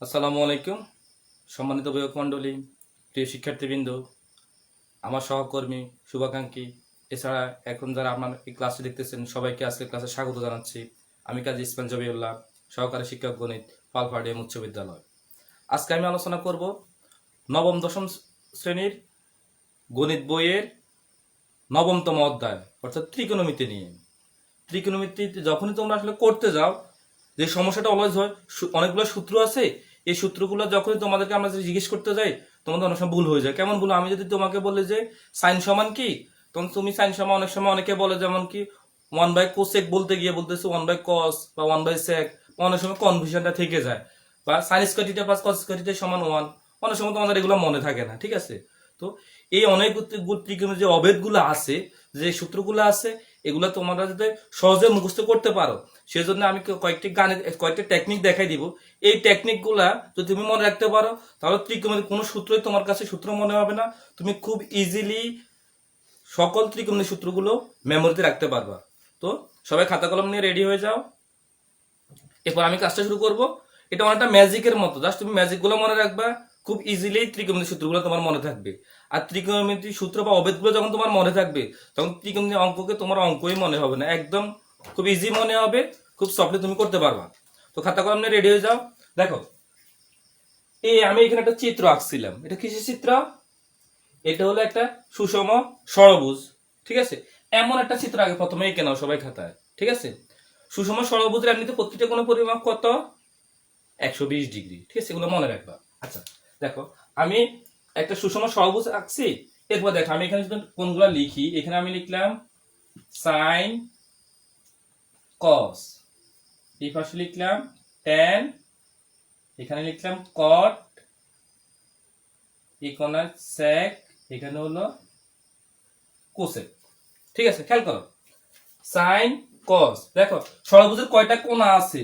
আসসালামু আলাইকুম, সম্মানিত অভিভাবক মণ্ডলী, প্রিয় শিক্ষার্থীবৃন্দ, আমার সহকর্মী, শুভাকাঙ্ক্ষী, এছাড়া এখন যারা আপনার এই ক্লাসটি দেখতেছেন সবাইকে আজকের ক্লাসে স্বাগত জানাচ্ছি। আমি কাজী ইসমান জবিউল্লাহ, সহকারী শিক্ষক গণিত, পালপাহাড়িয়া উচ্চ বিদ্যালয়। আজকে আমি আলোচনা করব নবম দশম শ্রেণীর গণিত বইয়ের নবমতম অধ্যায় অর্থাৎ ত্রিকোণমিতি নিয়ে। ত্রিকোণমিতিতে যখনই তোমরা আসলে করতে যাও, যে সমস্যাটা অলওয়েজ হয়, অনেকগুলো সূত্র আছে, এই সূত্রগুলো যখনই তোমাদেরকে আমরা জিজ্ঞেস করতে যাই তোমাদের অনেক সময় ভুল হয়ে যায়। কেমন ভুল? আমি যদি তোমাকে বলি যে সাইন সমান কি, তখন তুমি সাইন সমান অনেক সময় অনেকে বলে যেমন কি 1/কোসেক বলতে গিয়ে বলতেছে 1/কস বা 1/সেক, অনেক সময় কনফিউশনটা থেকে যায়। বা sine square theta plus cos square theta সমান 1, অনেক সময় তোমাদের এগুলো মনে থাকে না। ঠিক আছে, তো এই অনেক ত্রিকোণের যে অভেদগুলো আছে, যে সূত্রগুলো আছে, এগুলো তোমরা যাতে সহজে মুখস্থ করতে পারো সেজন্য আমি কয়েকটি টেকনিক দেখাই দিব। এই টেকনিকগুলা যদি তুমি মনে রাখতে পারো তাহলে ত্রিকোণের কোনো সূত্রই তোমার কাছে সূত্র মনে হবে না। তুমি খুব ইজিলি সকল ত্রিকোণের সূত্রগুলো মেমোরিতে রাখতে পারবা। তো সবাই খাতা কলম নিয়ে রেডি হয়ে যাও। এরপর আমি কাজটা শুরু করব। এটা অনেকটা ম্যাজিকের মতো, জাস্ট তুমি ম্যাজিকগুলো মনে রাখবা, খুব ইজিলি ত্রিকোণমিতির সূত্রগুলো তোমার মনে থাকবে। আর ত্রিকোণমিতির সূত্র বা অভেদগুলো যখন তোমার মনে থাকবে তখন ত্রিকোণমিতির অঙ্ককে তোমার অঙ্কই মনে হবে না, একদম খুব ইজি মনে হবে, খুব সফটলি তুমি করতে পারবা। তো খাতা কলম নিয়ে রেডি হয়ে যাও। দেখো, আমি এখানে একটা চিত্র আঁকছিলাম। এটা কিসের চিত্র? এটা হলো একটা সুষম ষড়ভুজ। ঠিক আছে, এমন একটা চিত্র আগে প্রথমে এঁকে নাও সবাই খাতায়। ঠিক আছে, সুষম ষড়ভুজের এমনিতে প্রত্যেকটা কোনো পরিমাপ কত? 120 ডিগ্রি। ঠিক আছে, এগুলো মনে রাখবা। আচ্ছা দেখো, আমি একটা সুষম ষড়ভুজ আঁকছি। এরপর দেখো আমি এখানে কোনগুলো লিখি। এখানে আমি লিখলাম সাইন কস, এই পাশে লিখলাম ট্যান, এখানে লিখলাম কট, এখানে সেক, এখানে হলো কোসেক। ঠিক আছে, খেয়াল করো, সাইন কস। দেখো ষড়ভুজের কয়টা কোণা আছে?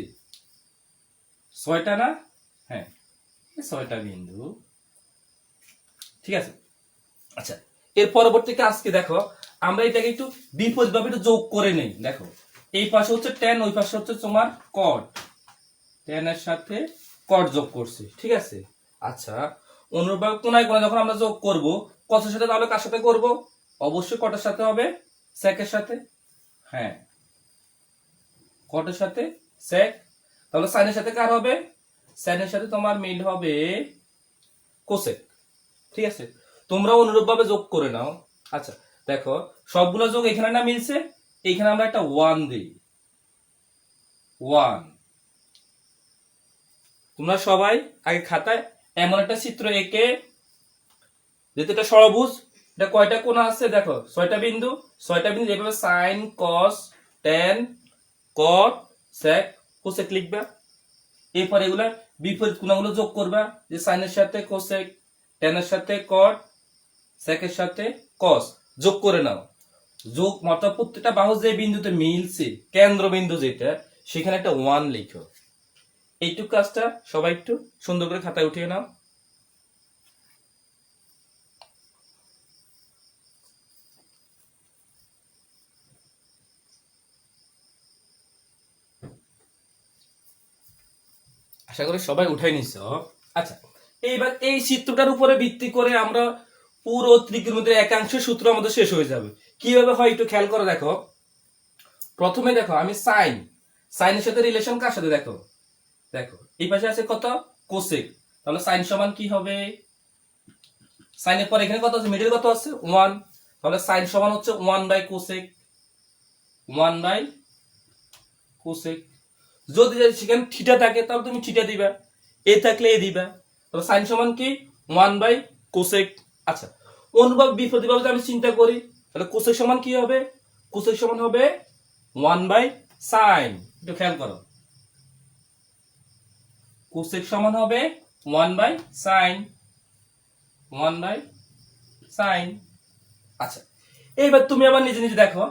6টা না? হ্যাঁ, 6টা বিন্দু। ঠিক আছে, আচ্ছা এর পরবর্তী কাজকে দেখো, আমরা এটাকে একটু বিপরীতভাবে একটু যোগ করে নেই। দেখো, এই পাশে হচ্ছে ট্যান, ওই পাশে হচ্ছে তোমার কট, ট্যান এর সাথে কট যোগ করছি। ঠিক আছে, আচ্ছা অনুরূপভাবে কোণায় কোণায় যখন আমরা যোগ করব, কসের সাথে তাহলে কার সাথে করব? অবশ্যই কটের সাথে হবে, সেকের সাথে। হ্যাঁ, কটের সাথে সেক। তাহলে সাইনের সাথে কার হবে? সাইনের সাথে তোমার মিল হবে কোসেক। ঠিক আছে, তোমরা অনুরূপভাবে যোগ করে নাও। আচ্ছা দেখো, সবগুলো যোগ এখানে না মিলছে, এইখানে আমরা একটা 1 দিই। 1, তোমরা সবাই আগে খাতায় এমন একটা চিত্র এঁকে, যেহেতু এটা ষড়ভুজ, এটা কয়টা কোণ আছে? দেখো 6টা বিন্দু। 6টা বিন্দু এভাবে sine cos tan cot sec cosec লিখবা। এরপর এগুলা বিপরীত কোণগুলো যোগ করবা, যে সাইনের সাথে কোসেক, ট্যানের সাথে কট, সেকের সাথে কস যোগ করে নাও। যোগ অর্থাৎ প্রত্যেকটা বাহু যে বিন্দুতে মিলছে, কেন্দ্রবিন্দু যেটা, সেখানে একটা 1 লিখো। এইটুকু কাজটা সবাই একটু সুন্দর করে খাতায় উঠিয়ে নাও। আশা করি সবাই উঠাই নিছ। আচ্ছা, এইবার এই চিত্রটার উপরে ভিত্তি করে আমরা পুরো ত্রিকোণমিতির একাংশের সূত্র আমাদের শেষ হয়ে যাবে। কিভাবে হয় একটু খেয়াল করে দেখো। প্রথমে দেখো আমি সাইনের সাথে রিলেশন কার সাথে? দেখো দেখো এই পাশে আছে কত? কোসেক। তাহলে সাইন সমান কি হবে? সাইনের পর এখানে কত আছে? মিডল কত আছে? 1। তাহলে সাইন সমান হচ্ছে 1/কোসেক। 1/কোসেক। যদি সেখানে থিটা থাকে তাহলে তুমি থিটা দিবা, এ থাকলে এ দিবা। তাহলে সাইন সমান কি? 1/কোসেক। আচ্ছা, অনুভাবে বিপরীতভাবে যদি আমি চিন্তা করি, তাহলে কোসেক সমান কি হবে? কোসেক সমান হবে 1/সাইন। একটু খেয়াল করো, কোসেক সমান হবে 1/সাইন। 1/সাইন। আচ্ছা, এইবার তুমি আবার নিজে নিজে দেখো।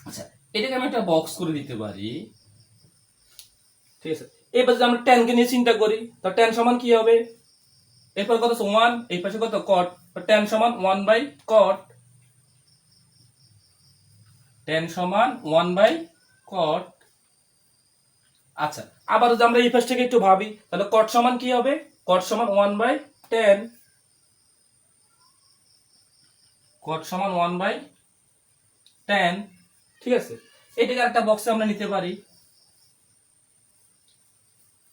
আচ্ছা, এটাকে আমি একটা বক্স করে দিতে পারি। ঠিক আছে, এবার যদি আমরা ট্যানকে নিয়ে চিন্তা করি, তো ট্যান সমান কি হবে? এরপর কত আছে? 1, এই পাশে কত? কট। ট্যান সমান 1/কট। ট্যান সমান 1/কট। কট। আচ্ছা, আবার যদি আমরা এই পাশ থেকে একটু ভাবি, তাহলে কট সমান কি হবে? কট সমান 1/10। কট সমান 1/10। ঠিক আছে, এটাকে একটা বক্সে আমরা নিতে পারি,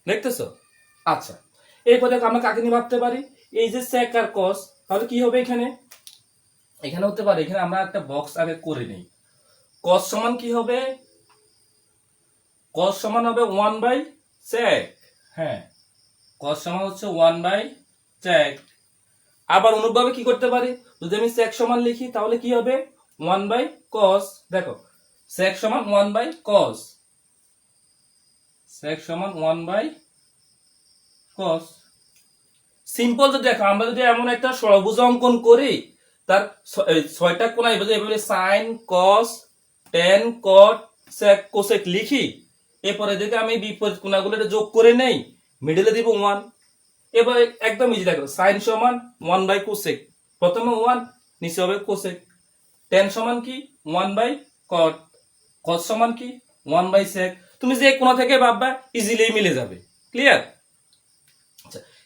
দেখতেছো? আচ্ছা, এরপর দেখো আমরা কাকে নিয়ে ভাবতে পারি? এই যে sec আর cos, তাহলে কি হবে এখানে? এখানে হতে পারে, এখানে আমরা একটা বক্স আগে করে নেই। cos সমান কি হবে? cos সমান হবে 1/sec। হ্যাঁ, cos সমান হচ্ছে 1/sec। আবার অনুরূপভাবে কি করতে পারি? যদি আমি sec সমান লিখি তাহলে কি হবে? 1/cos। দেখো, sec সমান 1/cos। sec সমান 1/cos। সিম্পল। যদি দেখো, আমরা যদি এমন একটা ষড়ভুজ অঙ্কন করি, তার ছয়টা কোণা এভাবে সাইন, কস, টেন, কট, সেক, কোসেক লিখি, এরপরে যদি আমি বিপরীত কোণাগুলো যোগ করে নেই, মিডলে দিব 1। এবার একদম ইজি। দেখো, সাইন সমান 1/কোসেক, প্রথমে 1, নিচে হবে কোসেক। টেন সমান কি? 1/কট। কস সমান কি? 1/সেক। তুমি যে কোণা থেকে ভাববা ইজিলি মিলে যাবে। ক্লিয়ার?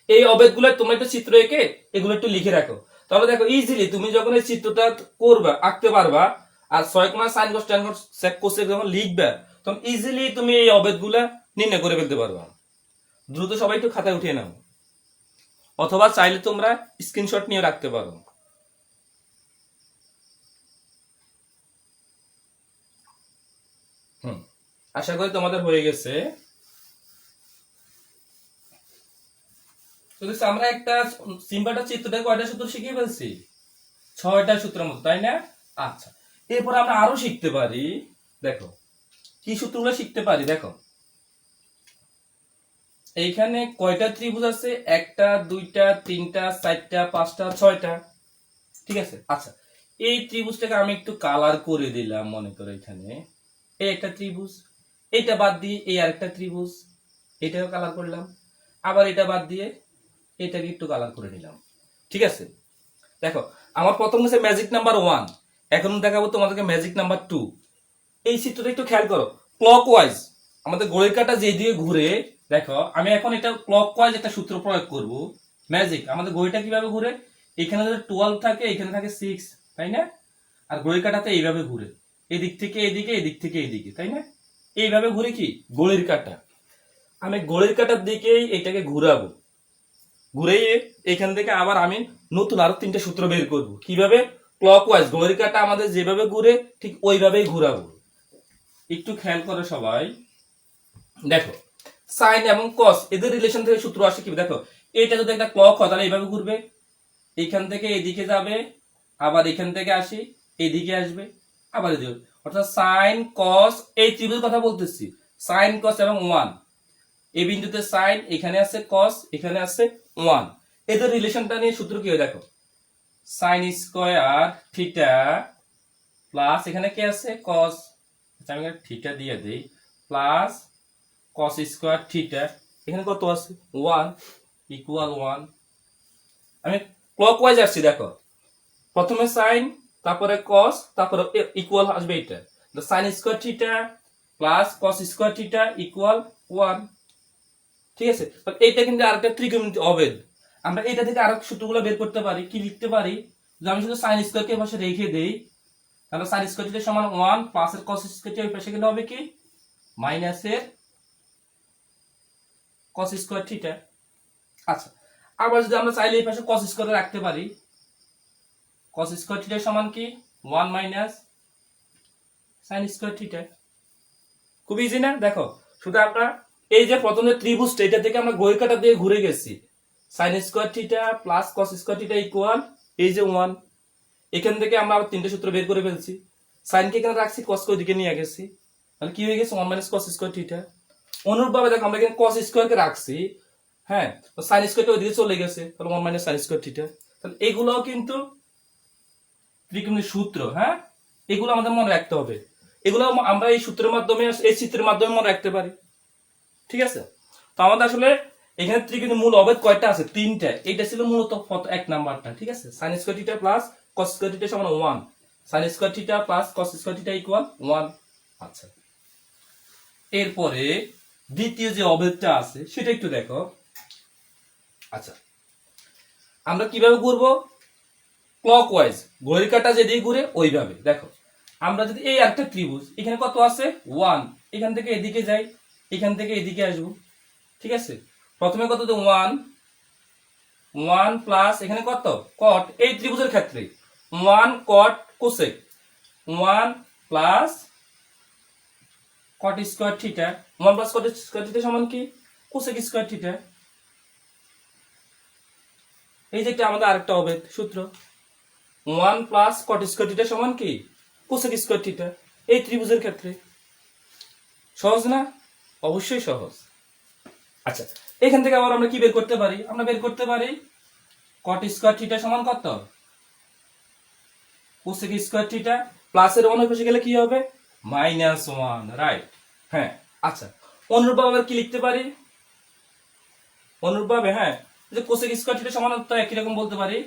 এই অবেদগুলো তোমরা একটু চিত্র এঁকে এগুলো একটু লিখে রাখো, তাহলে দেখো ইজিলি তুমি যখন এই চিত্রটা করবা, আঁকতে পারবা, আর 6 কোণা sine cos tan cos sec cosec যখন লিখবা, তখন ইজিলি তুমি এই অবেদগুলা নির্ণয় করে ফেলতে পারবা। দ্রুত সবাই একটু খাতায় উঠিয়ে নাও, অথবা চাইলে তোমরা স্ক্রিনশট নিয়ে রাখতে পারো। আশা করি তোমাদের হয়ে গেছে। আমরা একটা সিম্পল চিত্রটা কয়টা সূত্র শিখিয়ে ফেলছি? 6টা সূত্রের মতো, তাই না? আচ্ছা, এরপর আমরা আরো শিখতে পারি। দেখো, কি সূত্রগুলো শিখতে পারি? দেখো, এইখানে কয়টা ত্রিভুজ আছে? 1টা, 2টা, 3টা, 4টা, 5টা, 6টা। ঠিক আছে। আচ্ছা, এই ত্রিভুজটাকে আমি একটু কালার করে দিলাম। মনে করো এখানে এই একটা ত্রিভুজ, এইটা বাদ দিয়ে এই আরেকটা ত্রিভুজ, এটাও কালার করলাম। আবার এটা বাদ দিয়ে এটাকে একটু কালার করে নিলাম। ঠিক আছে। দেখো, আমার প্রথম হচ্ছে ম্যাজিক নাম্বার 1, এখন দেখাবো তোমাদেরকে ম্যাজিক নাম্বার 2। এই চিত্রটা একটু খেয়াল করো। ক্লকওয়াইজ আমাদের ঘড়ির কাঁটা যেদিকে ঘুরে, দেখো আমি এখন এটা ক্লকওয়াইজ একটা সূত্র প্রয়োগ করব। ম্যাজিক, আমাদের ঘড়িটা কিভাবে ঘুরে? এখানে যদি 12 থাকে, এখানে থাকে 6, তাই না? আর ঘড়ির কাঁটাতে এইভাবে ঘুরে, এদিক থেকে এদিকে, এদিক থেকে এদিকে, তাই না? এইভাবে ঘুরে কি ঘড়ির কাঁটা। আমি ঘড়ির কাঁটার দিকেই এটাকে ঘুরাবো, ঘুরে এখান থেকে আবার আমি নতুন আরো 3টে সূত্র বের করব। কিভাবে? ক্লকওয়াইজ, ঘড়ির কাঁটা আমাদের যেভাবে ঘুরে ঠিক ওইভাবেই ঘুরাবো। একটু খেয়াল করো সবাই। দেখো, সাইন এবং কস এদের রিলেশন থেকে সূত্র আসে কি? দেখো, এটা যদি একটা ক্লক হয় তাহলে এইভাবে ঘুরবে, এখান থেকে এদিকে যাবে, আবার এখান থেকে আসি এদিকে আসবে, আবার এদিকে। অর্থাৎ সাইন কস, এই ত্রিভুজের কথা বলতেছি, সাইন কস এবং 1। এই বিন্দুতে সাইন, এখানে আছে কস, এখানে আছে 1। এদের রিলেশনটা নিয়ে সূত্র কি হয়? দেখো, সাইন স্কয়ার থিটা প্লাস এখানে কি আছে? কস। আমি থিটা দিয়ে দেই, প্লাস কস স্কয়ার থিটা, এখানে কত আছে? 1 ইকুয়াল 1। আমি ক্লকওয়াইজ আসছি। দেখো, প্রথমে সাইন, তারপরে কস, তারপরে ইকুয়াল আসবে এটা। Sine square theta plus cos square theta equal 1। ঠিক আছে। এইটা কিন্তু আরেকটা ত্রিকোণমিতি অবেদ। আমরা এটা থেকে আরেক সূত্রগুলো বের করতে পারি। কি লিখতে পারি? যদি আমি শুধু সাইন স্কয়ারকে পাশে রেখে দেই, তাহলে সাইন স্কয়ার থিটা সমান 1 প্লাস এর কস স্কয়ার থিটা ওই পাশে গেলে হবে কি? মাইনাস এর কস স্কয়ার থিটা। আচ্ছা, আবার যদি আমরা চাইলে এই পাশে কস স্কয়ার রাখতে পারি, কস স্কয়ার থিটা সমান কি? 1 মাইনাস সাইন স্কয়ার থিটা। খুব ইজি না? দেখো, শুধু আমরা এই যে প্রথমে ত্রিভুজটা, এটা থেকে আমরা ঘড়ির কাঁটা দিয়ে ঘুরে গেছি, sine square theta plus cos square theta equal এই যে 1। এখান থেকে আমরা আবার 3টে সূত্র বের করে ফেলছি। সাইনকে এখানে রাখছি, কসকে ওইদিকে নিয়ে গেছি, তাহলে কি হয়ে গেছে? 1 মাইনাস কস স্কয়ার থিটা। অনুরূপভাবে দেখো, আমরা এখানে কস স্কয়ারকে রাখছি, হ্যাঁ, তো সাইন স্কয়ারটা ওইদিকে চলে গেছে, তাহলে 1 মাইনাস সাইন স্কয়ার থিটা। তাহলে এগুলোও কিন্তু ত্রিকোণের সূত্র। হ্যাঁ, এগুলো আমাদের মনে রাখতে হবে। এগুলো আমরা এই সূত্রের মাধ্যমে, এই চিত্রের মাধ্যমে মনে রাখতে পারি। ঠিক আছে। তো আমাদের আসলে এখানে ত্রিকোণের মূল অবেদ কয়টা আছে? 3টা। এটা ছিল মূলত 1 নাম্বারটা। ঠিক আছে, sine square theta plus cos square theta সমান 1, sine square theta plus cos square theta equal 1। আচ্ছা, এরপরে দ্বিতীয় যে অভেদটা আছে সেটা একটু দেখো। আচ্ছা, আমরা কিভাবে ঘুরবো? ক্লকওয়াইজ, ঘড়ির কাঁটা যেদিকে ঘুরে ওইভাবে। দেখো, আমরা যদি এই একটা ত্রিভুজ, এখানে কত আছে 1, এখান থেকে এদিকে যাই, এখান থেকে এদিকে আসবো, ঠিক আছে। প্রথমে কত তো 1, 1 প্লাস এখানে কত কট, এই ত্রিভুজের ক্ষেত্রে 1 কট cosec, 1 plus cot square theta, 1 plus cot square theta সমান কি কোসেক স্কয়ার থিটা। এই যে এটা আমাদের আরেকটা অভেদ সূত্র, 1 প্লাস কট স্কয়ার থিটা সমান কি কোসেক স্কয়ার থিটা, এই ত্রিভুজের ক্ষেত্রে। সহজ না? অবশ্যই সহজ। আচ্ছা, এখান থেকে আবার আমরা কি বের করতে পারি? আমরা বের করতে পারি কট স্কয়ার থিটা সমান কত কোসেক স্কয়ার থিটা, প্লাসের অন্য পাশে গেলে কি হবে -1, রাইট। হ্যাঁ, আচ্ছা, অনুরূপভাবে আবার কি লিখতে পারি? অনুরূপভাবে হ্যাঁ, যে কোসেক স্কয়ার থিটা সমান তো একই রকম বলতে পারি।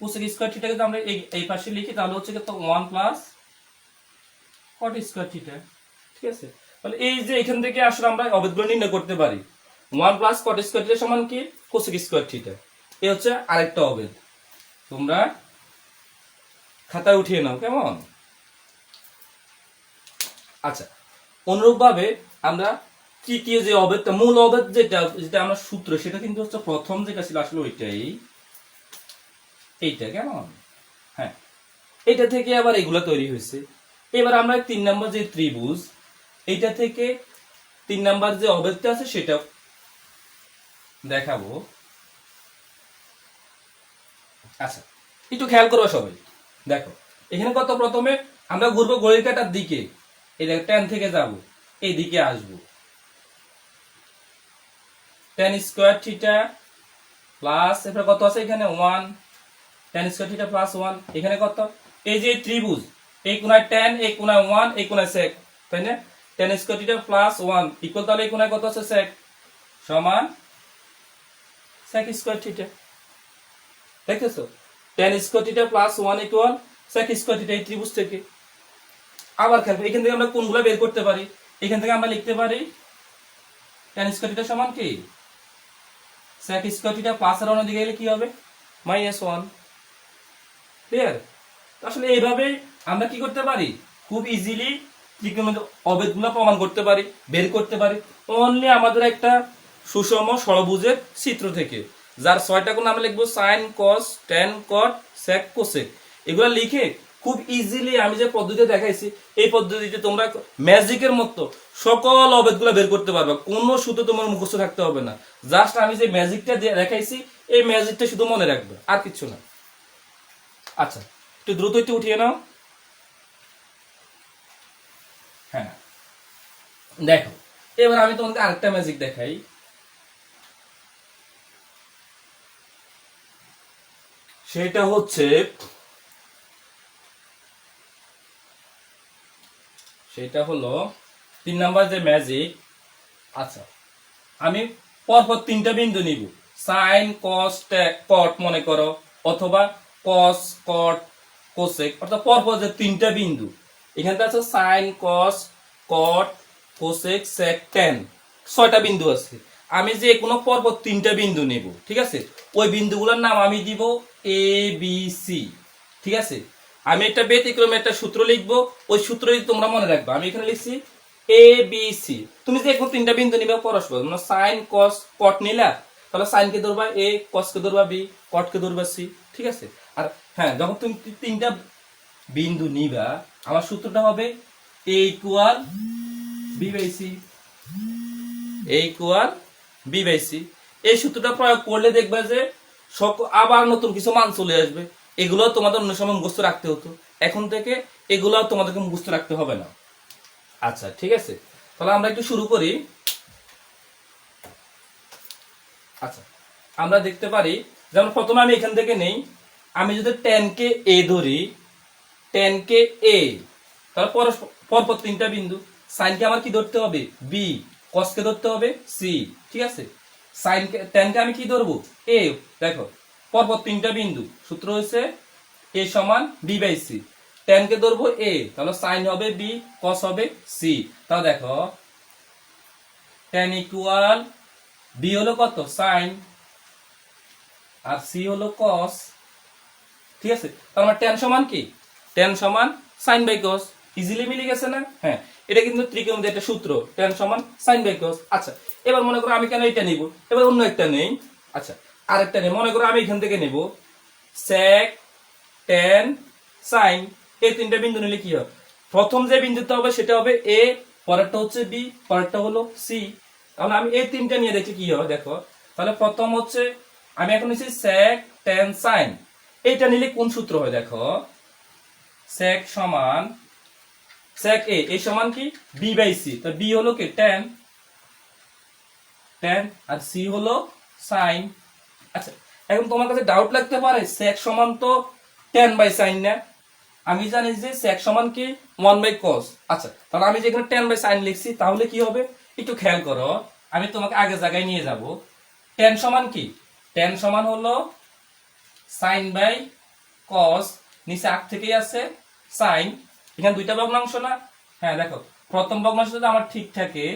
কোসেক স্কয়ার থিটাকে যদি আমরা এই পাশে লিখি তাহলে হচ্ছে কত 1 প্লাস কট স্কয়ার থিটা, ঠিক আছে। তাহলে এই যে এখান থেকে আসলে আমরা অভেদগুলো নির্ণয় করতে পারি। 1 প্লাস কট স্কয়ার থিটা সমান কি কোসেক স্কয়ার থিটা। এই হচ্ছে আরেকটা অভেদ, তোমরা খাতায় উঠিয়ে নাও, কেমন? আচ্ছা, অনুরূপভাবে আমরা তৃতীয় যে অভেদটা, মূল অভেদ যেটা যেটা আমরা সূত্র, সেটা কিন্তু হচ্ছে প্রথম যেটা ছিল আসলে ওইটাই, এইটা, কেমন? হ্যাঁ, এইটা থেকে আবার এগুলা তৈরি হয়েছে। এবার আমরা 3 নম্বর যে ত্রিভুজ, এইটা থেকে 3 নম্বর যে অভেদটা আছে সেটা দেখাবো। আচ্ছা, একটু খেয়াল করো সবাই। দেখো, এখানে কত, প্রথমে আমরা ঘুরবো ঘড়ির কাঁটার দিকে, এই দেখো tan থেকে যাব, এই দিকে আসবো, tan স্কয়ার থিটা প্লাস এরপর কত আছে এখানে 1, tan স্কয়ার থিটা প্লাস 1, এখানে কত, এই যে ত্রিভুজ, এই কোণায় tan, এই কোণায় 1, এই কোণায় sec, তাই না? tan square theta plus 1 equal, তাহলে এই কোণায় কত আছে sec, সমান sec স্কয়ার থিটা। দেখতেছো, tan square theta plus 1 equal sec square theta, এই ত্রিভুজ থেকে। আবার খেয়াল, এখান থেকে আমরা কোণগুলো বের করতে পারি। এখান থেকে আমরা লিখতে পারি tan স্কয়ার থিটা সমান কি sec স্কয়ার থিটা, প্লাস এর অন্যদিকে গেলে কি হবে -1, ক্লিয়ার? আসলে এইভাবে আমরা কি করতে পারি, খুব ইজিলি ত্রিকোণমিতিক অভেদগুলো প্রমাণ করতে পারি, বের করতে পারি, অনলি আমাদের একটা সুষম ষড়ভুজের চিত্র থেকে, যার 6টা কোণ আমরা লিখবো sin cos tan cot sec cosec। এগুলো লিখে খুব ইজিলি আমি যে পদ্ধতি দেখাইছি, এই পদ্ধতিতে তোমরা ম্যাজিকের মতো সকল অভেদগুলো বের করতে পারবে। কোনো সূত্র তোমার মুখস্থ থাকতে হবে না, জাস্ট আমি যে ম্যাজিকটা দেখাইছি এই ম্যাজিকটা শুধু মনে রাখবে, আর কিছু না। আচ্ছা, একটু দ্রুত একটু উঠিয়ে নাও। হ্যাঁ, দেখো, এবার আমি তোমাকে আরেকটা ম্যাজিক দেখাই। সেটা হচ্ছে, সেটা হলো 3 নাম্বার যে ম্যাজিক। আচ্ছা, আমি পরপর 3টা বিন্দু নিব, সাইন কস কট মনে করো, অথবা কস কট কোসেক, অর্থাৎ পরপর যে 3টা বিন্দু, এখানটা আছে sine cos cot cosec sec tan, 6টা বিন্দু আছে। আমি যে কোনো পরপর 3টা বিন্দু নেব, ঠিক আছে। ওই বিন্দুগুলোর নাম আমি দিব এ বি সি, ঠিক আছে। আমি একটা ব্যতিক্রমে একটা সূত্র লিখবো, ওই সূত্র তোমরা মনে রাখবে। আমি এখানে লিখছি এ বি সি। তুমি যে এখন 3টা বিন্দু নিবে পরস্পর, মানে সাইন কস কট নিলা, তাহলে সাইন কে ধরবা এ, কস কে ধরবা বি, কট কে ধরবা সি, ঠিক আছে। আর হ্যাঁ, যখন তুমি 3টা বিন্দু নিবা, আমার সূত্রটা হবে A equal B by C, A equal B by C. এই সূত্রটা প্রয়োগ করলে দেখবা যে আবার নতুন কিছু মান চলে আসবে। এগুলো তোমাদের অন্য সময় মুখস্থ রাখতে হতো, এখন থেকে এগুলো তোমাদেরকে মুখস্থ রাখতে হবে না। আচ্ছা, ঠিক আছে, তাহলে আমরা একটু শুরু করি। আচ্ছা, আমরা দেখতে পারি, যেমন প্রথমে আমি এখান থেকে নেই, আমি যদি tan কে এ ধরি, tan কে এ, তাহলে পরপর 3টা বিন্দু, সাইন কে আমার কি ধরতে হবে বি, কস কে ধরতে হবে সি, ঠিক আছে। সাইন কে tan কে আমি কি ধরবো এ, দেখো পরপর 3টা বিন্দু, সূত্র হচ্ছে এ সমান বি বাই সি। tan কে ধরবো a, তাহলে sin হবে b, cos হবে c। তাহলে দেখো tan ইকুয়াল b হলো কত sin, আর c হলো cos। ঠিক আছে, তার মানে tan সমান কি, tan সমান sin বাই cos। ইজিলি মিলে গেছে না? হ্যাঁ, এটা কিন্তু ত্রিকোণমিতির একটা সূত্র, tan সমান sin বাই cos। আচ্ছা, এবার মনে করো আমি কেন এটা নিব, এবার অন্য একটা নেই। আচ্ছা, আরেকটা নেই, মনে করো আমি এখান থেকে নেব sec tan sin। এই তিনটা বিন্দু নিলে কি হবে, প্রথম যে বিন্দুটা হবে সেটা হবে a, পরেরটা হচ্ছে b, পরেরটা হলো c। তাহলে আমি এই তিনটা নিয়ে দেখি কি হবে। দেখো তাহলে প্রথম হচ্ছে আমি এখন নিচ্ছি sec tan sin। এইটা নিলে কোন সূত্র হয়, দেখো sec সমান sec a, এই সমান কি b বাই c। তো b হলো কি tan, tan আর c হলো sin। আচ্ছা, এখন তোমার কাছে ডাউট লাগতে পারে sec সমান তো tan বাই sin না, আমি জানি যে sec সমান কি 1 বাই cos। আচ্ছা, তাহলে আমি যেখানে tan বাই sin লিখছি তাহলে কি হবে একটু খেয়াল করো, আমি তোমাকে আগে জায়গায় নিয়ে যাব। tan সমান কি, tan সমান হলো sin বাই cos, নিচে আগ থেকেই আছে sin, এখানে দুইটা ভগ্নাংশ না? হ্যাঁ দেখো, প্রথম ভগ্নাংশ যদি আমার ঠিক থাকে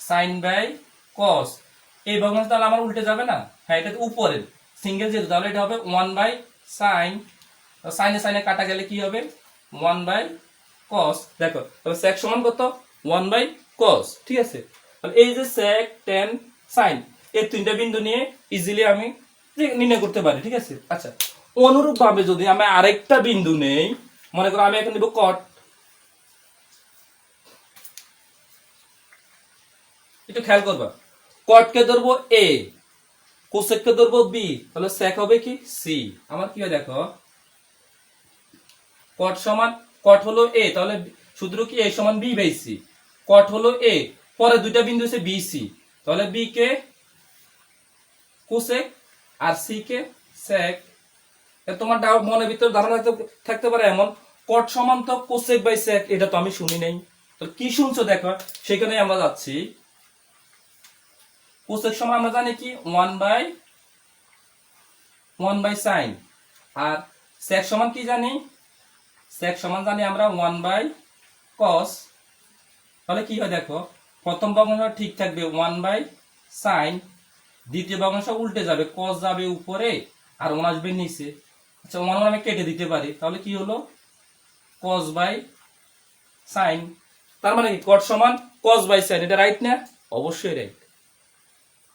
sin বাই cos, এই ভগ্নাংশ তাহলে আমার উল্টে যাবে না? হ্যাঁ, এটা তো উপরের সিঙ্গেল যেহেতু, তাহলে এটা হবে 1 বাই sin। সাইনে সাইনে কাটা গেলে কি হবে 1 বাই cos। দেখো তাহলে sec সমান কত 1 বাই cos। ঠিক আছে, তাহলে এই যে sec tan sin এই তিনটা বিন্দু নিয়ে ইজিলি আমি নির্ণয় করতে পারি। ঠিক আছে, আচ্ছা অনুরূপ ভাবে যদি আমি আরেকটা বিন্দু নেই, মনে করো আমি এখন নিব cot, একটু খেয়াল করবা, cot কে ধরবো a, cosec কে ধরবো b, তাহলে sec হবে কি c। আমার কি হয় দেখো, cot সমান cot হলো a, তাহলে সূত্র কি a সমান b বাই c। cot হলো a, পরে দুইটা বিন্দু আছে b c, তাহলে b কে cosec আর c কে sec। তোমার ডাউট মনের ভিতরে ধারণা থাকতে পারে এমন, cot সমান তো cosec বাই sec, এটা তো আমি শুনি নাই। তো কি শুনছো দেখো, সেখানেই আমরা যাচ্ছি। cosec সমান আমরা জানি কি 1 বাই sin, আর sec সমান কি জানি, sec সমান জানি আমরা 1 বাই cos। তাহলে কি হয় দেখো, প্রথম ভগ্নাংশ ঠিক থাকবে 1 বাই sin, দ্বিতীয় ভগ্নাংশ উল্টে যাবে, cos যাবে উপরে আর 1 আসবে নিচে। আচ্ছা 1 আমি কেটে দিতে পারি, তাহলে কি হলো cos বাই sin। তার মানে কি cot সমান cos বাই sin, এটা রাইট না? অবশ্যই রাইট।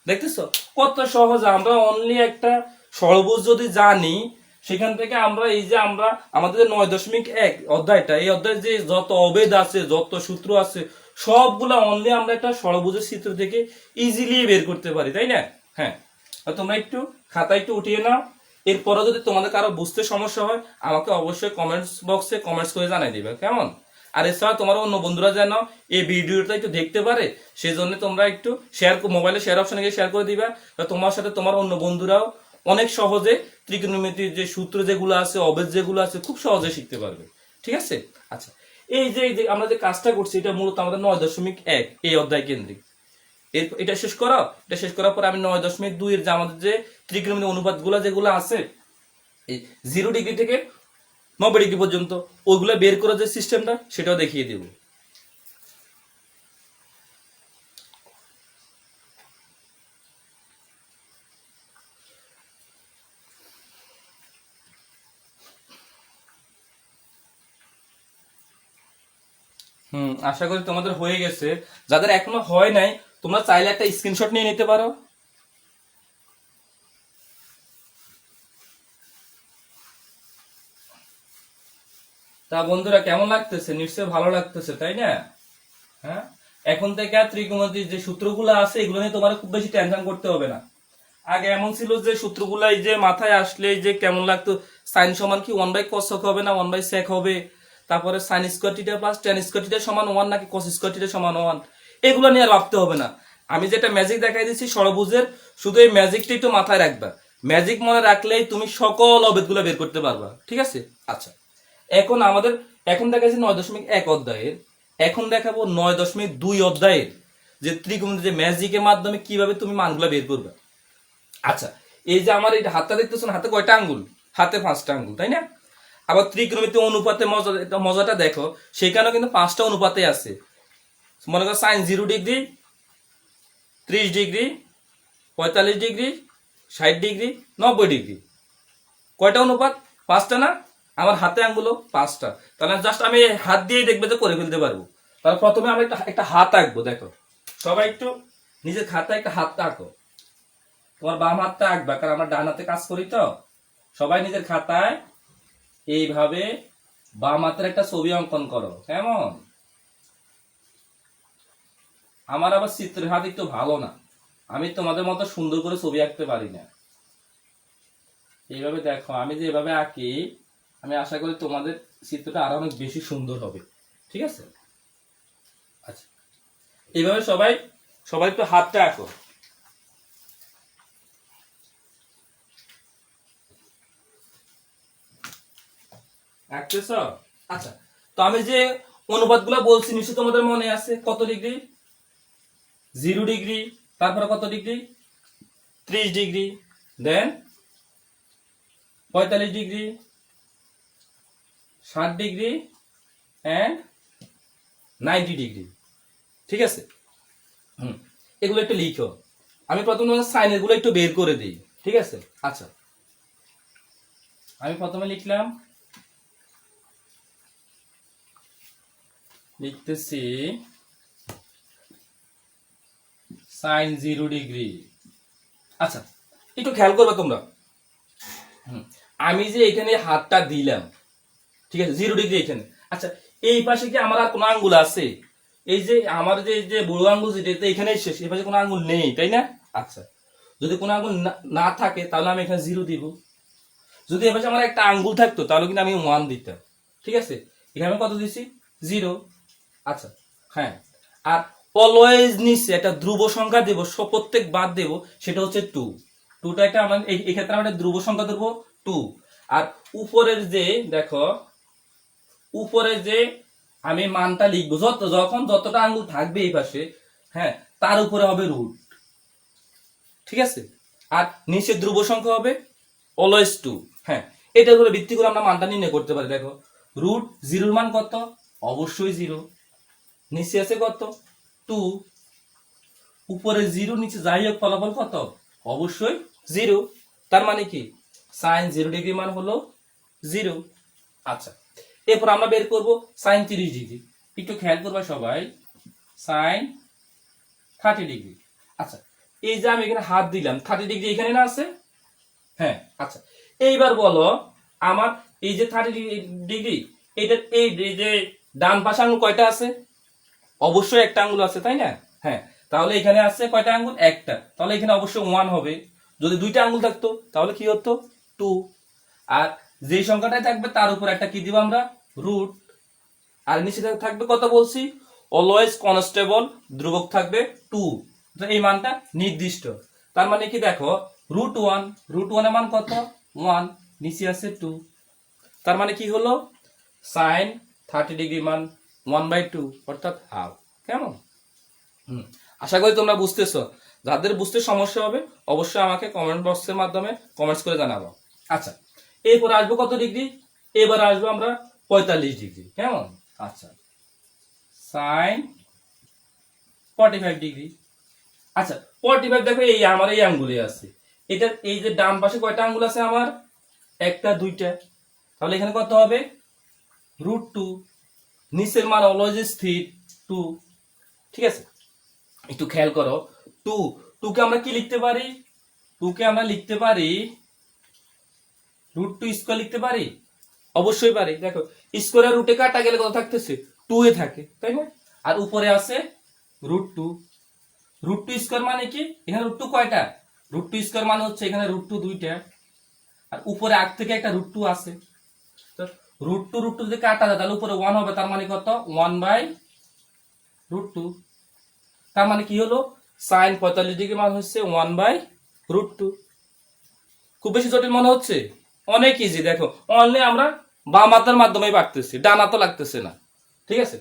দেখতেছো কত সহজ, আমরা অনলি একটা ষড়ভুজ যদি জানি, সেখান থেকে আমরা এই যে আমরা আমাদের 9.1 অধ্যায়টা, এই অধ্যায়ে যে যত অভেদ আছে, যত সূত্র আছে, সবগুলা অনলি আমরা একটা ষড়ভুজের চিত্র থেকে ইজিলি বের করতে পারি, তাই না? হ্যাঁ, তোমরা একটু খাতা একটু উঠিয়ে নাও। এরপরে যদি তোমাদের কারো বুঝতে সমস্যা হয়, আমাকে অবশ্যই কমেন্টস বক্সে কমেন্টস করে জানাই দিবে, কেমন? আর এছাড়া তোমার অন্য বন্ধুরা যেন এই ভিডিওটা একটু দেখতে পারে, সেই জন্য তোমরা একটু শেয়ার, মোবাইলে শেয়ার অপশনে গিয়ে শেয়ার করে দিবা। তোমার সাথে তোমার অন্য বন্ধুরাও অনেক সহজে ত্রিকোণমিতির যে সূত্র যেগুলো আছে, অবেদ যেগুলো আছে, খুব সহজে শিখতে পারবে। ঠিক আছে, আচ্ছা এই যে আমরা যে কাজটা করছি, এটা মূলত আমাদের 9.1 এই অধ্যায় কেন্দ্রিক। এটা শেষ করো, এটা শেষ করার পর আমি 9.2 এর যে আমাদের যে ত্রিকোণমিতির অনুপাত গুলা যেগুলো আছে, এই 0 ডিগ্রি থেকে 90 ডিগ্রি পর্যন্ত, ওইগুলো বের করার যে সিস্টেমটা, সেটাও দেখিয়ে দেব। আশা করি তোমাদের হয়ে গেছে। যাদের এখনো হয় নাই, তোমরা চাইলে একটা স্ক্রিনশট নিয়ে নিতে পারো। তা বন্ধুরা কেমন লাগতেছে? নিশ্চয়ই ভালো লাগতেছে, তাই না? হ্যাঁ, এখন থেকে ত্রিকোণমিতির যে সূত্রগুলো আছে, এগুলো নিয়ে তোমার খুব বেশি টেনশন করতে হবে না। আগে এমন ছিল যে সূত্রগুলো এই যে মাথায় আসলে যে কেমন লাগতো, সাইন সমান কি 1 বাই cos হবে না 1 বাই sec হবে, তারপরে sine square theta plus tan square theta সমান 1 নাকি cos স্কয়ার থিটা সমান 1, এগুলো নিয়ে আর ভাবতে হবে না। আমি যেটা ম্যাজিক দেখাই দিচ্ছি ষড়ভুজের, শুধু এই ম্যাজিকটা একটু মাথায় রাখবা। ম্যাজিক মনে রাখলেই তুমি সকল অভেদগুলো বের করতে পারবা। ঠিক আছে, আচ্ছা এখন আমাদের এখন দেখাচ্ছি 9.1 অধ্যায়ের, এখন দেখাবো 9.2 অধ্যায়ের যে ত্রিকোণমিতির যে ম্যাজিকের মাধ্যমে কিভাবে তুমি মানগুলো বের করবে। আচ্ছা এই যে আমার এই হাতটা দেখতেছো না, হাতে কয়টা আঙ্গুল? হাতে 5টা আঙ্গুল, তাই না? আবার ত্রিকোণমিতি অনুপাতে মজাটা দেখো, সেখানেও কিন্তু 5টা অনুপাতে আছে। মনে করো sine 0 degree, 30 degree, 45 degree, 60 degree, 90 degree. কয়টা অনুপাত? 5টা না? আমার হাতে আঙ্গুলও 5টা। তাহলে জাস্ট আমি হাত দিয়েই দেখবে যে করে ফেলতে পারবো। তাহলে প্রথমে আমরা একটা হাত আঁকবো। দেখো সবাই একটু নিজের খাতায় একটা হাতটা আঁকো। তোমার বাম হাতটা আঁকবা, কারণ আমরা ডান হাতে কাজ করি তো। সবাই নিজের খাতায় এইভাবে বাম হাতের একটা ছবি অঙ্কন করো, কেমন? আমার আবার চিত্রের হাত একটু ভালো না, আমি তোমাদের মতো সুন্দর করে ছবি আঁকতে পারি না। এইভাবে দেখো, আমি যে এভাবে আঁকি, আমি আশা করি তোমাদের চিত্রটা আরো অনেক বেশি সুন্দর হবে। ঠিক আছে? আচ্ছা, এইভাবে সবাই সবাই একটু হাতটা আঁকো। আঁকতেছ? আচ্ছা, তো আমি যে অনুপাতগুলো বলছি নিশ্চয়ই তোমাদের মনে আছে। কত ডিগ্রি? 0 ডিগ্রি, তারপরে কত degree? 30 degree, then 45 degree, 60 degree and 90 degree. ঠিক আছে? এগুলো একটু লিখো। আমি প্রথমে সাইনের গুলো একটু বের করে দিই। ঠিক আছে? আচ্ছা, আমি প্রথমে লিখতেছি সাইন 0 ডিগ্রি। আচ্ছা, একটু খেয়াল করবে তোমরা। আমি যে এখানে হাতটা দিলাম, ঠিক আছে, 0 ডিগ্রি এখানে। আচ্ছা, এই পাশে কি আমার আর কোনো আঙ্গুল আছে? এই যে আমার যে বড় আঙ্গুল যেটা এখানে শেষ, এই পাশে কোনো আঙ্গুল নেই, তাই না? আচ্ছা, যদি কোনো আঙ্গুল না থাকে তাহলে আমি এখানে 0 দিব। যদি এ পাশে আমার একটা আঙ্গুল থাকতো তাহলে কিন্তু আমি 1 দিতাম। ঠিক আছে? এখানে আমি কত দিছি? 0। আচ্ছা, হ্যাঁ। আর অলওয়েজ নিচে একটা ধ্রুব সংখ্যা দেব, প্রত্যেক বাদ দেব, সেটা হচ্ছে 2। 2টা একটা আমার এই ক্ষেত্রে আমরা একটা ধ্রুব সংখ্যা ধরবো 2। আর উপরের যে দেখো, উপরে যে আমি মানটা লিখবো, যখন যতটা আঙ্গুল থাকবে এই পাশে, হ্যাঁ, তার উপরে হবে রুট। ঠিক আছে? আর নিচে ধ্রুব সংখ্যা হবে অলওয়েজ 2। হ্যাঁ, এটার উপরে ভিত্তি করে আমরা মানটা নির্ণয় করতে পারি। দেখো, রুট 0-র মান কত? অবশ্যই 0। নিচে আছে কত? 2। উপরে 0, নিচে যাই হোক, ফলাফল কত? অবশ্যই 0। তার মানে কি সাইন 0 ডিগ্রি মান হলো 0। আচ্ছা, এরপর আমরা বের করব সাইন 30 ডিগ্রি। একটু খেয়াল করবা সবাই, সাইন 30 ডিগ্রি। আচ্ছা, এই যে আমি এখানে হাত দিলাম, 30 ডিগ্রি এখানে না আছে? হ্যাঁ। আচ্ছা, এইবার বলো, আমার এই যে 30 ডিগ্রি, এটার এই যে ডান পাশে আঙুল কয়টা আছে? অবশ্যই একটা আঙ্গুল আছে, তাই না? হ্যাঁ, তাহলে এখানে আছে কয়টা আঙ্গুল? একটা। তাহলে এখানে অবশ্যই 1 হবে। যদি 2টা আঙ্গুল থাকতো তাহলে কি হতো? 2। আর যে সংখ্যাটাই থাকবে তার উপর একটা কি দিব আমরা? রুট। আর নিচে থাকবে কত বলছি? অলওয়েজ কনস্টেবল, ধ্রুবক থাকবে 2। তো এই মানটা নির্দিষ্ট। তার মানে কি দেখো, √1, √1 এর মান কত? 1, নিচে আছে 2। তার মানে কি হলো? সাইন 30 ডিগ্রি মান 1/2, অর্থাৎ হাফ। কেমন? আশা করি তোমরা বুঝতেছো। যাদের বুঝতে সমস্যা হবে অবশ্যই আমাকে কমেন্ট বক্সের মাধ্যমে কমেন্টস করে জানাবো। আচ্ছা, এরপর আসবো কত ডিগ্রি? এবার আসবো আমরা 45 ডিগ্রি। কেমন? আচ্ছা, সাইন 45 ডিগ্রি। আচ্ছা, 45 দেখো এই আমার এই আঙ্গুলে আছে। এটা এই যে ডান পাশে কয়টা আঙ্গুল আছে আমার? একটা, দুইটা। তাহলে এখানে কত হবে? √2। নিচের মান অলওয়েজ স্থির 2। ঠিক আছে? একটু খেয়াল করো, 2, 2 কে আমরা কি লিখতে পারি? 2 কে আমরা লিখতে পারি √2² লিখতে পারি। অবশ্যই পারি। দেখো, স্কোয়ার আর রুটে কাটা গেলে কত থাকতেছে? 2 এ থাকে, তাই না? আর উপরে আছে √2। √2² মানে কি? এখানে √2 কয়টা? √2² মানে হচ্ছে এখানে √2 দুইটা, আর উপরে আগ থেকে একটা √2 আছে। তো √2 যদি কাটা যায় তাহলে উপরে 1 হবে। তার মানে কত? 1/√2। তার মানে কি হলো? সাইন 45 ডিগ্রি মান হচ্ছে 1/√2। খুব বেশি জটিল মনে হচ্ছে? অনেক ইজি। দেখো, অনলি আমরা বাম হাতের মাধ্যমে পারতেছি, ডান হাতও লাগতেছে না। ঠিক আছে?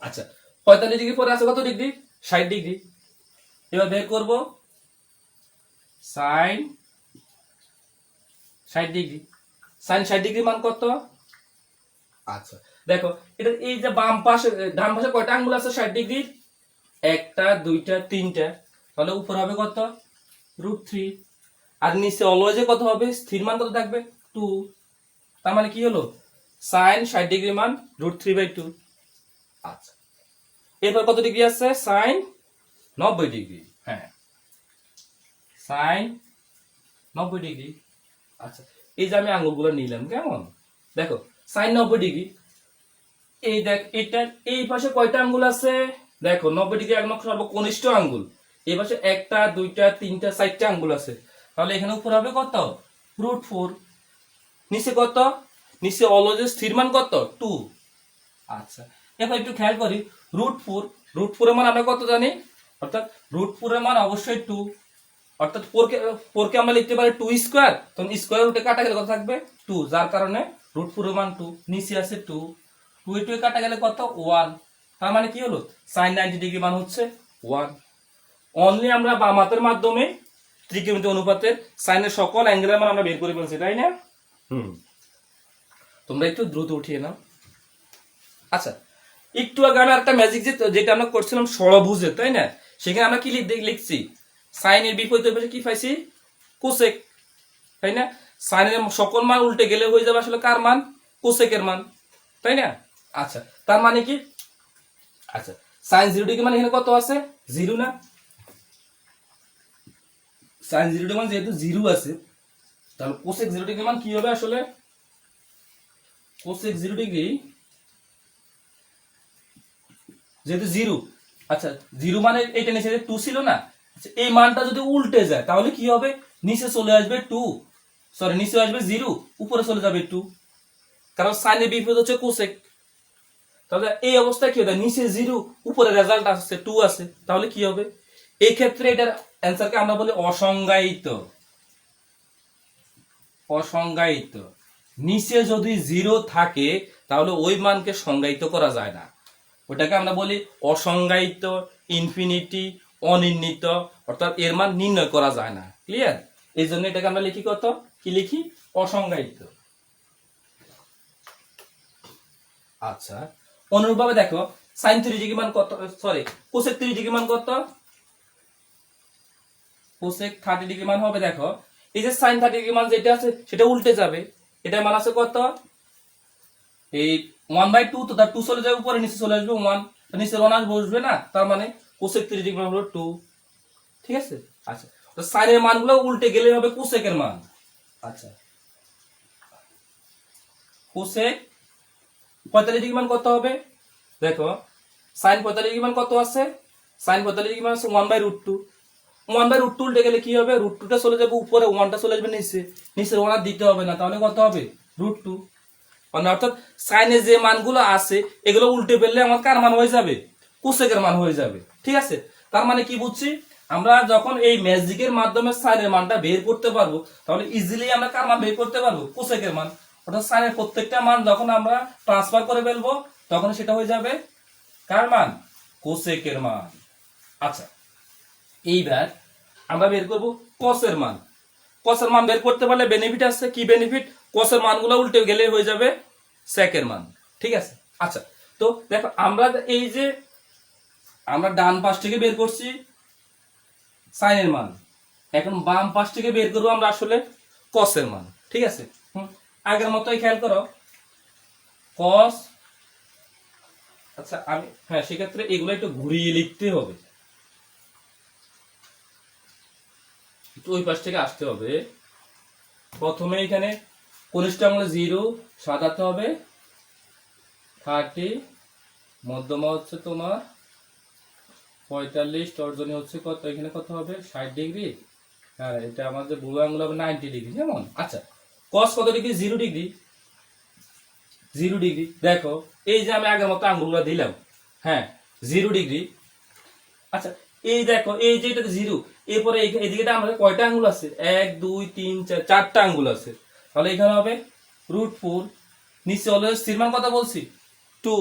আচ্ছা, 45 ডিগ্রি পরে আছে কত ডিগ্রি? 60 ডিগ্রি। এবার বের করব সাইন 60 ডিগ্রি। সাইন 60 ডিগ্রি মান কত? আচ্ছা দেখো, এটা এই যে বাম পাশে ডান পাশে কয়টা আঙ্গুল আছে 60 ডিগ্রি? একটা, দুইটা, তিনটা। তাহলে উপর হবে কত? √3। আর নিচে অলওয়েজ কত হবে? স্থির মান কত থাকবে? 2। তার মানে কি হলো? সাইন 60 ডিগ্রি মান √3/2। আচ্ছা, এরপর কত ডিগ্রি আছে? Sine 90 degree. হ্যাঁ, সাইন 90 ডিগ্রি। আচ্ছা, এই যে আমি আঙ্গুলগুলো নিলাম, কেমন দেখো, সাইন 90 ডিগ্রি। এই দেখ, এটার এই পাশে কয়টা আঙ্গুল আছে? দেখো 90 ডিগ্রি একমাত্র সর্বকনিষ্ঠ আঙ্গুল। এই পাশে একটা, দুইটা, তিনটা, চারটা আঙ্গুল আছে। তাহলে এখানে উপর হবে কত? √4। নিচে কত? নিচে অলওয়েজ স্থির মান কত? 2। আচ্ছা, এবার একটু খেয়াল করি, √4, √4 এর মান আমরা কত জানি? অর্থাৎ √4 এর মান অবশ্যই 2। অর্থাৎ 4 কে আমরা লিখতে পারি 2 স্কয়ার। তখন স্কয়ার রুটে কাটা গেলে কত থাকবে? 2। যার কারণে √4 এর মান 2। নিচে আছে 2, 2 এ 2 কাটা গেলে কত? 1। তার মানে কি হলো? sin 90 ডিগ্রি মান হচ্ছে 1। অনলি আমরা বাম হাতের মাধ্যমে ত্রিকোণমিতি অনুপাতের সাইনের সকল অ্যাঙ্গেলের মান আমরা বের করে ফেলছি, তাই না? তোমরা একটু দ্রুত উঠিয়ে নাও। আচ্ছা, একটু আগে আমি একটা ম্যাজিক যেটা আমরা করছিলাম ষড়ভুজে, তাই না? সেখানে আমরা কি লিখছি? সাইনের বিপরীত পাশে কি পাইছি? কোসেক, তাই না? সাইনের সকল মান উল্টে গেলে হয়ে যাবে আসলে কার মান? কোসেকের মান, তাই না? আচ্ছা, তার মানে কি? আচ্ছা, সাইন 0 ডিগ্রি মানে এখানে কত আছে? 0 না? সাইন 0 ডিগ্রি মানে যেহেতু 0 আছে, তাহলে কোসেক 0 ডিগ্রি মান কি হবে আসলে? কোসেক 0 ডিগ্রি যেহেতু 0, আচ্ছা 0 মানে এইটা নিচে 2 ছিল না? আচ্ছা, এই মানটা যদি উল্টে যায় তাহলে কি হবে? নিচে চলে আসবে 2, সরি নিচে আসবে 0, উপরে চলে যাবে 2, কারণ সাইনের বিপরীত হচ্ছে কোসেক। তাহলে এই অবস্থায় কি হবে? নিচে 0, উপরে রেজাল্ট আসছে 2 আছে, তাহলে কি হবে? এই ক্ষেত্রে এটার অ্যান্সারকে আমরা বলি অসংজ্ঞায়িত। অসংজ্ঞায়িত, নিচে যদি 0 থাকে তাহলে ওই মানকে সংজ্ঞায়িত করা যায় না। ওটাকে আমরা বলি অসংজ্ঞায়িত, ইনফিনিটি, অনির্ণিত, অর্থাৎ এর মান নির্ণয় করা যায় না। ক্লিয়ার? এই জন্য এটাকে আমরা লিখি কত? কি লিখি? অসংজ্ঞায়িত। আচ্ছা, অনুরূপভাবে দেখো সাইন 3 ডিগ্রি মান কত? সরি, কোসেক 3 ডিগ্রি মান কত? কোসেক 30 ডিগ্রি মান হবে, দেখো এই যে সাইন 30 ডিগ্রি মান যেটা আছে সেটা উল্টে যাবে। এটার মান আছে কত? এই 1/2, তো তার 2 চলে যাবে উপরে, নিচে চলে আসবে 1, নিচে 1 আর বসবে না, তার মানে কোসেক 30 ডিগ্রি মান হলো 2। ঠিক আছে? আচ্ছা, তো সাইনের মানগুলো উল্টে গেলে হবে কোসেকের মান। আচ্ছা, কোসেক 45 ডিগ্রি মান কত হবে? দেখো সাইন 45 ডিগ্রি মান কত আছে? সাইন 45 ডিগ্রি মান আছে 1/√2। 1/√2 উল্টে গেলে কি হবে? √2টা চলে যাবে উপরে, 1টা চলে আসবে নিচে, নিচে 1 আর দিতে হবে না, তাহলে কত হবে? √2। মানে অর্থাৎ সাইনের যে মানগুলো আছে এগুলো উল্টে ফেললে আমার কার মান হয়ে যাবে? কোসেকের মান হয়ে যাবে। ঠিক আছে? তার মানে কি বুঝছি? আমরা যখন এই ম্যাজিকের মাধ্যমে সাইনের মানটা বের করতে পারবো, তাহলে ইজিলি আমরা কার মান বের করতে পারবো? কোসেকের মান। অর্থাৎ সাইনের প্রত্যেকটা মান যখন আমরা ট্রান্সফার করে ফেলবো তখন সেটা হয়ে যাবে কার মান? কোসেকের মান। আচ্ছা, এইবার আমরা বের করব কসের মান। কসের মান বের করতে পারলে বেনিফিট আছে। কি বেনিফিট? কসের মানগুলো উল্টে গেলে হয়ে যাবে সেকের মান। ঠিক আছে? আচ্ছা, তো দেখো আমরা এই যে আমরা ডান পাশ থেকে বের করছি সাইনের মান, এখন বাম পাশ থেকে বের করবো আমরা আসলে কসের মান। ঠিক আছে? আগের মতোই খেয়াল করো, কস। আচ্ছা, আমি হ্যাঁ সেক্ষেত্রে এগুলো একটু ঘুরিয়ে লিখতে হবে, ওই পাশ থেকে আসতে হবে। প্রথমে এখানে কনিষ্ঠ আঙুলে 0 সাজাতে হবে, 30, মধ্যমা হচ্ছে তোমার 45, তর্জনী হচ্ছে কত? এখানে কত হবে? 60 ডিগ্রি। হ্যাঁ, এটা আমাদের বুড়ো আঙুল হবে 90 ডিগ্রি, যেমন। আচ্ছা, কস কত ডিগ্রি? 0 ডিগ্রি। 0 ডিগ্রি, দেখো এই যে আমি আগের মতো আঙ্গুলগুলো দিলাম, হ্যাঁ 0 ডিগ্রি। আচ্ছা, এই দেখো এই যে এটা 0, এরপরে এদিকে আমাদের কয়টা আঙ্গুল আছে? 1 2 3 4, 4টা আঙ্গুল আছে। তাহলে এখানে হবে √4। নিচে অলওয়েজ স্থির মান কত বলছি? 2।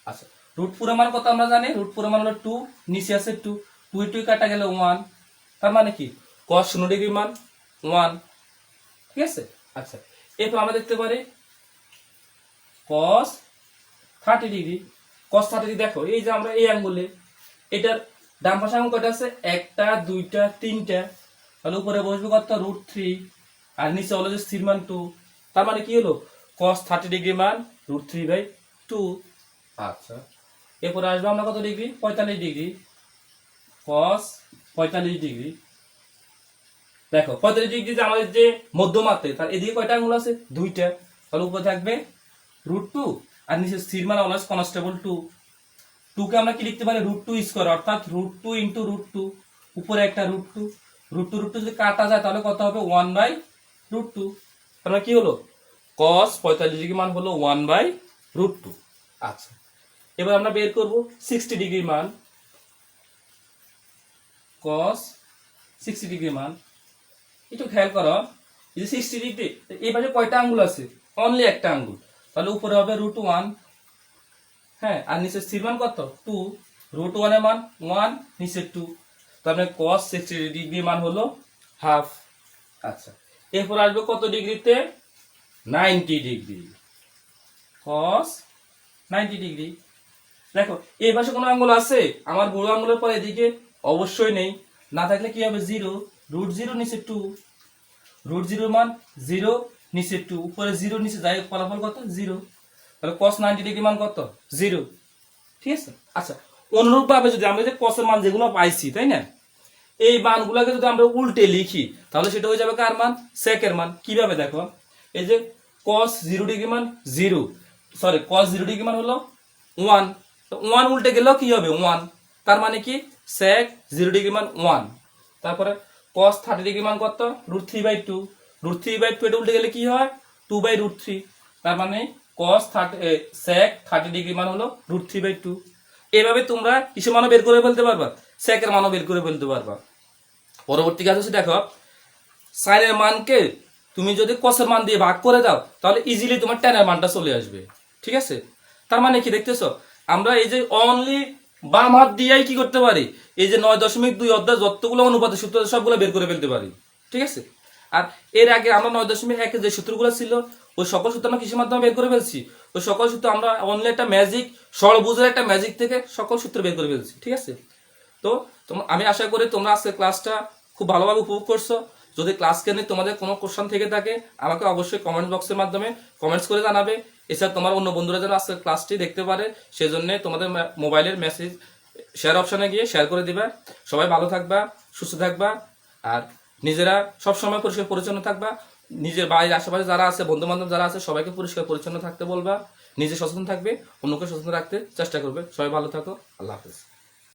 আচ্ছা, √4 এর মান কত আমরা জানি? √4 এর মান হলো 2, নিচে আছে 2, 2 2 কাটা গেলে 1, তার মানে কি? cos 0 ডিগ্রি মান 1। ঠিক আছে? আচ্ছা, এরপর আমরা দেখতে পারি cos 30 ডিগ্রি। cos 30 ডিগ্রি দেখো এই যে আমরা এই আঙ্গুলে এটার ডান পাশে আঙ্গুল কয়টা আছে, একটা দুইটা তিনটা, তাহলে উপরে বসবে কত √3 আর নিচে হলো যে স্থির মান 2, তার মানে কি হলো cos 30 ডিগ্রি মান √3/2। আচ্ছা এরপরে আসবে আমরা কত ডিগ্রি, 45 ডিগ্রি, cos 45 ডিগ্রি। দেখো 45 ডিগ্রি যে আমাদের যে মধ্যমাতে তার এদিকে কয়টা আঙ্গুল আছে, দুইটা, তাহলে উপরে থাকবে √2 আর নিচে স্থির মান অলওয়েজ কনস্টেবল 2। 2 কে আমরা কি লিখতে পারি, √2 স্কয়ার, অর্থাৎ √2 ইনটু √2, উপরে একটা √2, √2 যদি কাটা যায় তাহলে কত হবে 1/√2। তাহলে কি হলো cos 45 ডিগ্রি মান হলো 1/√2। আচ্ছা এবার আমরা বের করব 60 ডিগ্রি মান, cos 60 ডিগ্রি মান। একটু খেয়াল করো এই যে 60 ডিগ্রি এই পাশে কয়টা আঙ্গুল আছে, অনলি একটা আঙ্গুল, তাহলে উপরে হবে √1, হ্যাঁ, আর নিচে স্থির মান কত 2, √1 এর মান 1, নিচে 2, তার মানে cos 60 ডিগ্রি মান হলো হাফ। আচ্ছা এরপর আসবে কত ডিগ্রিতে, 90 ডিগ্রি, cos 90 ডিগ্রি। দেখো এই পাশে কোনো আঙ্গুল আছে, আমার বুড়ো আঙ্গুলের পর এদিকে অবশ্যই নেই, না থাকলে কি হবে 0, √0 নিচে 2, √0 মান 0, নিচে 2, উপরে 0 নিচে যাই ফলাফল কত 0, তাহলে cos 90 ডিগ্রি মান কত 0। ঠিক আছে। আচ্ছা অনুরূপ ভাবে যদি আমরা যে cos এর মান যেগুলো পাইছি তাই না, এই মানগুলোকে যদি আমরা উল্টে লিখি তাহলে সেটা হয়ে যাবে কার মান, sec এর মান। কিভাবে দেখো এই যে cos 0 ডিগ্রি মান 0, সরি cos 0 ডিগ্রি মান হলো 1, তো 1 উল্টে গেলেও কি হবে 1, তার মানে কি sec 0 ডিগ্রি মান 1। তারপরে cos 30 ডিগ্রি মান কত √3/2, √3/2 এটা উল্টে গেলে কি হয় 2/√3, তার মানে cos 30 sec 30 ডিগ্রি মান হলো √3/2। এইভাবে তোমরা কিসের মানও বের করে ফেলতে পারবা, sec এর মানও বের করে ফেলতে পারবা। পরবর্তী কাজ হচ্ছে দেখো sin এর মানকে তুমি যদি cos এর মান দিয়ে ভাগ করে দাও তাহলে ইজিলি তোমার tan এর মানটা চলে আসবে। ঠিক আছে, তার মানে কি দেখতেছো আমরা এই যে অনলি বাম হাত দিয়েই কি করতে পারি, এই যে 9.2 অধ্যায় যতগুলো অনুপাতের সূত্র সবগুলো বের করে ফেলতে পারি। ঠিক আছে, আর এর আগে আমরা 9.1 যে সূত্রগুলো ছিল ওই সকল সূত্র আমরা কিসের মাধ্যমে বের করে ফেলছি, ওই সকল সূত্র আমরা অনলি একটা ম্যাজিক, ষড়ভুজের একটা ম্যাজিক থেকে সকল সূত্র বের করে ফেলছি। ঠিক আছে, তো আমি আশা করি তোমরা আজকে ক্লাসটা খুব ভালোভাবে উপভোগ করছো। যদি ক্লাসকে নিয়ে তোমাদের কোনো কোশ্চেন থেকে থাকে আমাকে অবশ্যই কমেন্ট বক্সের মাধ্যমে কমেন্টস করে জানাবে। এছাড়া তোমার অন্য বন্ধুরা যেন আজকে ক্লাসটি দেখতে পারে সেজন্য তোমাদের মোবাইলের মেসেজ শেয়ার অপশনে গিয়ে শেয়ার করে দিবা। সবাই ভালো থাকবা, সুস্থ থাকবা, আর নিজেরা সবসময় পরিষ্কার পরিচ্ছন্ন থাকবা। নিজের বাড়ির আশেপাশে যারা আছে, বন্ধু বান্ধব যারা আছে সবাইকে পরিষ্কার পরিচ্ছন্ন থাকতে বলবা। নিজে সচেতন থাকবে, অন্যকে সচেতন রাখতে চেষ্টা করবে। সবাই ভালো থাকো, আল্লাহ হাফেজ।